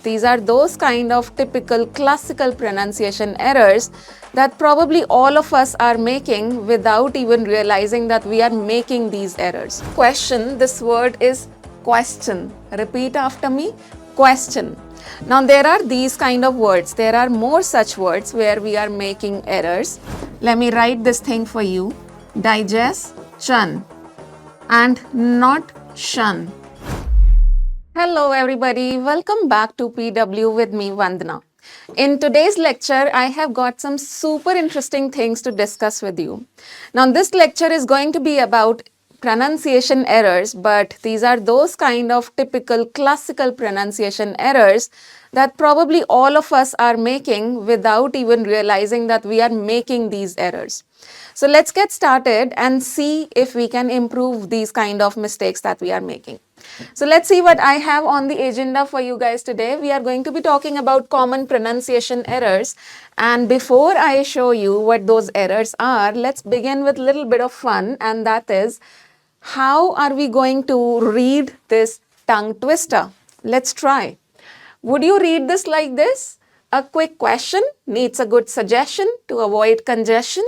these are those kind of typical classical pronunciation errors that probably all of us are making without even realizing that we are making these errors. Question, this word is question. Repeat after me, question. Now there are these kind of words. There are more such words where we are making errors. Let me write this thing for you. Digestion and not shun. Hello everybody, welcome back to PW with me Vandana. In today's lecture, I have got some super interesting things to discuss with you. Now this lecture is going to be about pronunciation errors, but these are those kind of typical classical pronunciation errors that probably all of us are making without even realizing that we are making these errors. So let's get started and see if we can improve these kind of mistakes that we are making. So let's see what I have on the agenda for you guys today. We are going to be talking about common pronunciation errors. And before I show you what those errors are, let's begin with a little bit of fun, and that is, how are we going to read this tongue twister? Let's try. Would you read this like this? A quick question needs a good suggestion to avoid congestion.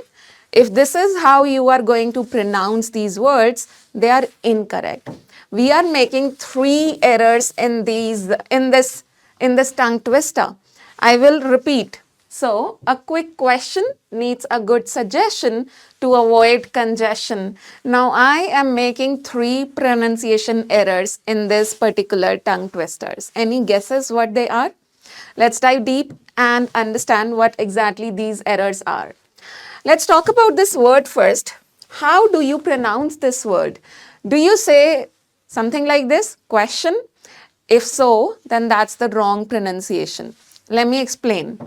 If this is how you are going to pronounce these words, they are incorrect. We are making 3 errors in this tongue twister. I will repeat. So, a quick question needs a good suggestion to avoid congestion. Now, I am making 3 pronunciation errors in this particular tongue twisters. Any guesses what they are? Let's dive deep and understand what exactly these errors are. Let's talk about this word first. How do you pronounce this word? Do you say something like this, question? If so, then that's the wrong pronunciation. Let me explain.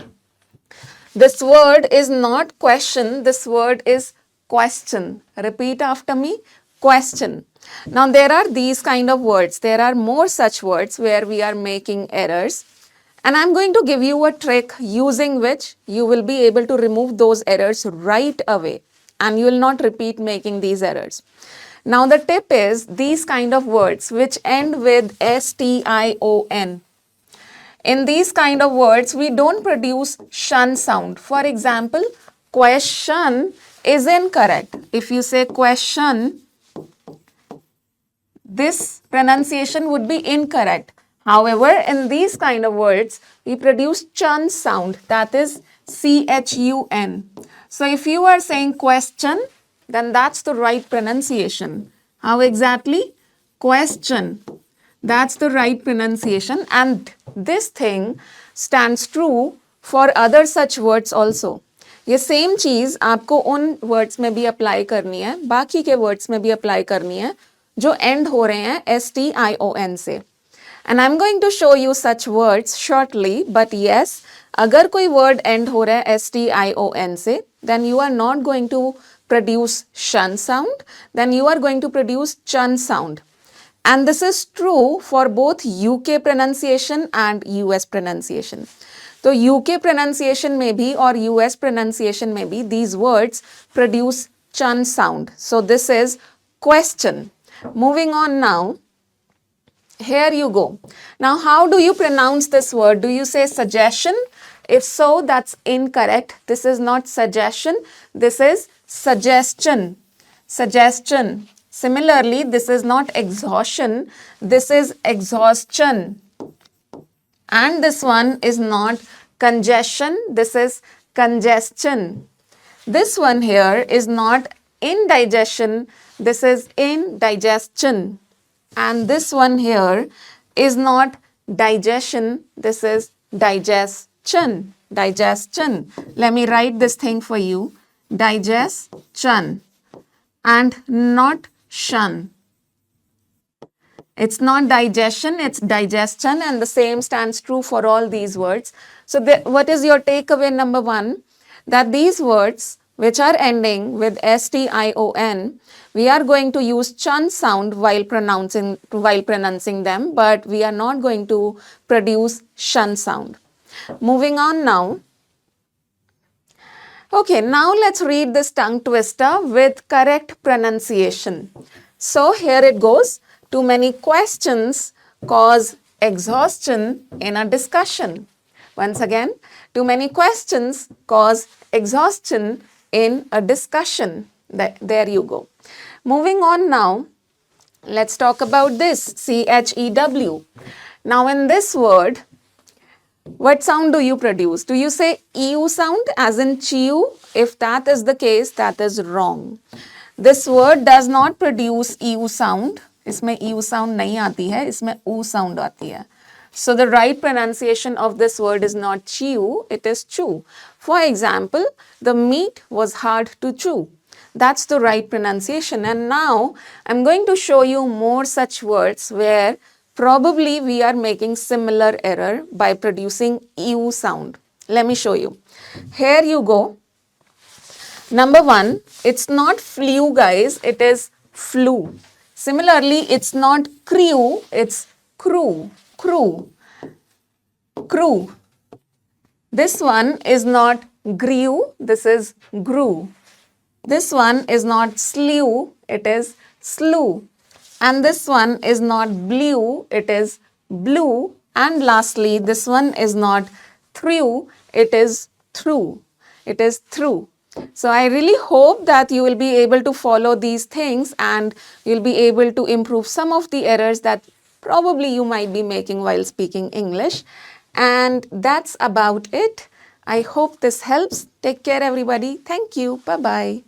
This word is not question, this word is question. Repeat after me, question. Now there are these kind of words. There are more such words where we are making errors. And I'm going to give you a trick using which you will be able to remove those errors right away. And you will not repeat making these errors. Now the tip is these kind of words which end with S-T-I-O-N. In these kind of words, we don't produce shun sound. For example, question is incorrect. If you say question, this pronunciation would be incorrect. However, in these kind of words, we produce chun sound, that is C-H-U-N. So if you are saying question, then that's the right pronunciation. How exactly? Question. That's the right pronunciation, and this thing stands true for other such words also. ये same चीज़ आपको उन words में भी apply करनी है, बाकी के words में भी apply करनी है, जो end हो रहे हैं S-T-I-O-N से. And I'm going to show you such words shortly, but yes, अगर कोई word end हो रहा है S-T-I-O-N से, then you are not going to produce shun sound, then you are going to produce chun sound. And this is true for both UK pronunciation and US pronunciation. So UK pronunciation में भी और US pronunciation में भी these words produce chun sound. So this is question. Moving on now. Here you go. Now, how do you pronounce this word? Do you say suggestion? If so, that's incorrect. This is not suggestion. This is suggestion. Suggestion. Similarly, this is not exhaustion. This is exhaustion. And this one is not congestion. This is congestion. This one here is not indigestion. This is indigestion. And this one here is not digestion, this is digestion. Digestion. Let me write this thing for you. Digestion and not shun. It's not digestion, it's digestion, and the same stands true for all these words. So what is your takeaway number 1? That these words which are ending with S-T-I-O-N, we are going to use chun sound while pronouncing them, but we are not going to produce shun sound. Moving on now. Okay, now let's read this tongue twister with correct pronunciation. So here it goes. Too many questions cause exhaustion in a discussion. Once again, too many questions cause exhaustion in a discussion. There you go. Moving on now, let's talk about this, CHEW. Now in this word, what sound do you produce? Do you say EU sound as in chew? If that is the case, that is wrong. This word does not produce EU sound. इसमें EU sound नहीं आती है, इसमें U sound आती है. So the right pronunciation of this word is not chew, it is chew. For example, the meat was hard to chew. That's the right pronunciation. And now I'm going to show you more such words where probably we are making similar error by producing EU sound. Let me show you. Here you go. Number one, it's not flu, guys, it is flu. Similarly, it's not crew, it's crew, crew, crew. This one is not grew, this is grew. This one is not slew, it is slew. And this one is not blue, it is blue. And lastly, this one is not through, it is through. It is through. So I really hope that you will be able to follow these things and you'll be able to improve some of the errors that probably you might be making while speaking English. And that's about it. I hope this helps. Take care, everybody. Thank you. Bye-bye.